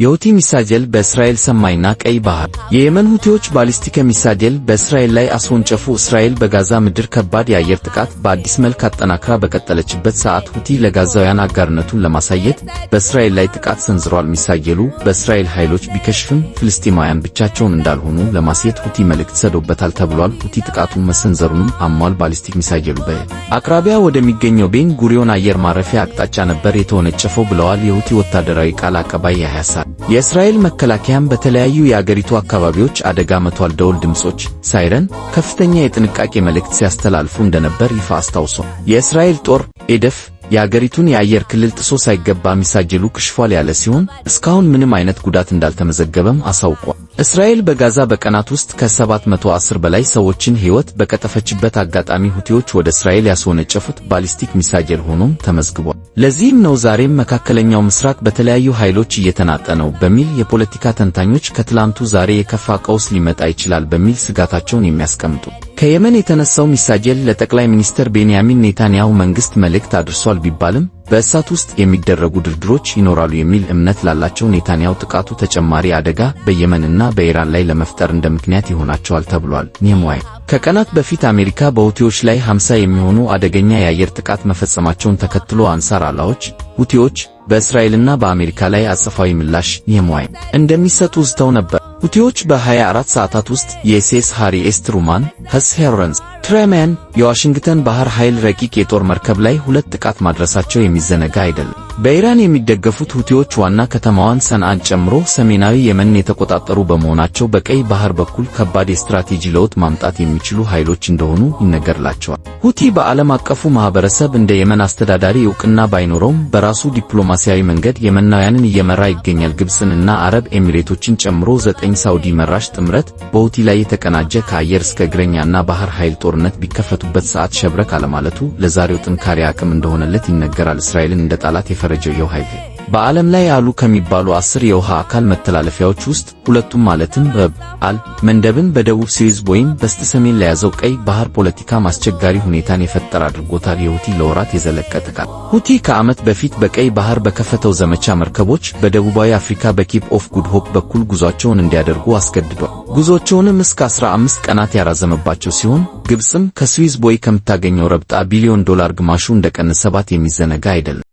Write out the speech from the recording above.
የሁቲ ሚሳኤል በእስራኤል ሰማይና ቀይ ባህር። የየመን ሁቲዎች ባሊስቲክ ሚሳኤል በእስራኤል ላይ አስወነጨፉ። እስራኤል በጋዛ ምድር ከባድ የአየር ጥቃት በአዲስ መልክ አጠናክራ በቀጠለችበት ሰዓት ሁቲ ለጋዛውያን አጋርነቱን ለማሳየት በእስራኤል ላይ ጥቃት ሰንዝሯል። ሚሳኤሉ በእስራኤል ኃይሎች ቢከሽፍም ፍልስጤማውያን ብቻቸውን እንዳልሆኑ ለማሳየት ሁቲ መልእክት ሰዶበታል ተብሏል። ሁቲ ጥቃቱን መሰንዘሩንም አሟል። ባሊስቲክ ሚሳኤሉ በአቅራቢያ ወደሚገኘው ቤን ጉሪዮን አየር ማረፊያ አቅጣጫ ነበር የተወነጨፈው ብለዋል የሁቲ ወታደራዊ ቃል አቀባይ ያህያ ሳሬ። የእስራኤል መከላከያም በተለያዩ የአገሪቱ አካባቢዎች አደጋ መቷል። ደወል ድምጾች፣ ሳይረን፣ ከፍተኛ የጥንቃቄ መልእክት ሲያስተላልፉ እንደነበር ይፋ አስታውሷል። የእስራኤል ጦር ኤደፍ የአገሪቱን የአየር ክልል ጥሶ ሳይገባ ሚሳኤሉ ከሽፏል ያለ ሲሆን እስካሁን ምንም አይነት ጉዳት እንዳልተመዘገበም አሳውቋል። እስራኤል በጋዛ በቀናት ውስጥ ከ710 በላይ ሰዎችን ሕይወት በቀጠፈችበት አጋጣሚ ሁቲዎች ወደ እስራኤል ያስወነጨፉት ባሊስቲክ ሚሳኤል ሆኖም ተመዝግቧል። ለዚህም ነው ዛሬም መካከለኛው ምስራቅ በተለያዩ ኃይሎች እየተናጠ ነው በሚል የፖለቲካ ተንታኞች ከትላንቱ ዛሬ የከፋ ቀውስ ሊመጣ ይችላል በሚል ስጋታቸውን የሚያስቀምጡ። ከየመን የተነሳው ሚሳኤል ለጠቅላይ ሚኒስትር ቤንያሚን ኔታንያሁ መንግስት መልእክት አድርሷል ቢባልም በእሳት ውስጥ የሚደረጉ ድርድሮች ይኖራሉ የሚል እምነት ላላቸው ኔታንያሁ ጥቃቱ ተጨማሪ አደጋ በየመንና በኢራን ላይ ለመፍጠር እንደ ምክንያት ይሆናቸዋል ተብሏል። ኒሞይ ከቀናት በፊት አሜሪካ በሁቲዎች ላይ 50 የሚሆኑ አደገኛ የአየር ጥቃት መፈጸማቸውን ተከትሎ አንሳር አላዎች ሁቲዎች በእስራኤልና በአሜሪካ ላይ አጸፋዊ ምላሽ ኒሞይ እንደሚሰጡ ዝተው ነበር። ሁቲዎች በ24 ሰዓታት ውስጥ የኤስኤስ ሃሪ ኤስ ትሩማን፣ ሄስ ሄሮንስ ትሬማን የዋሽንግተን ባህር ኃይል ረቂቅ የጦር መርከብ ላይ 2 ጥቃት ማድረሳቸው የሚዘነጋ አይደለም። በኢራን የሚደገፉት ሁቲዎች ዋና ከተማዋን ሰንዓን ጨምሮ ሰሜናዊ የመንን የተቆጣጠሩ በመሆናቸው በቀይ ባህር በኩል ከባድ የስትራቴጂ ለውጥ ማምጣት የሚችሉ ኃይሎች እንደሆኑ ይነገርላቸዋል። ሁቲ በዓለም አቀፉ ማህበረሰብ እንደ የመን አስተዳዳሪ ዕውቅና ባይኖረውም በራሱ ዲፕሎማሲያዊ መንገድ የመናውያንን እየመራ ይገኛል። ግብፅን እና አረብ ኤሚሬቶችን ጨምሮ 9 ሳውዲ መራሽ ጥምረት በሁቲ ላይ የተቀናጀ ከአየር እስከ እግረኛና ባህር ኃይል ጦርነት ቢከፈቱበት ሰዓት ሸብረክ አለማለቱ ለዛሬው ጥንካሬ አቅም እንደሆነለት ይነገራል። እስራኤልን እንደ ጠላት የፈረጀው የውሃ ኃይል በዓለም ላይ አሉ ከሚባሉ 10 የውሃ አካል መተላለፊያዎች ውስጥ ሁለቱም ማለትም በብ አል መንደብን በደቡብ ስዊዝ ቦይን በስተሰሜን ለያዘው ቀይ ባህር ፖለቲካ አስቸጋሪ ሁኔታን የፈጠረ አድርጎታል። የሁቲ ለወራት የዘለቀ ጥቃት ሁቲ ከዓመት በፊት በቀይ ባህር በከፈተው ዘመቻ መርከቦች በደቡባዊ አፍሪካ በኬፕ ኦፍ ጉድ ሆፕ በኩል ጉዟቸውን እንዲያደርጉ አስገድዷል። ጉዞቸውንም እስከ 15 ቀናት ያራዘመባቸው ሲሆን ግብፅም ከስዊዝ ቦይ ከምታገኘው ረብጣ ቢሊዮን ዶላር ግማሹ እንደቀነሰባት የሚዘነጋ አይደለም።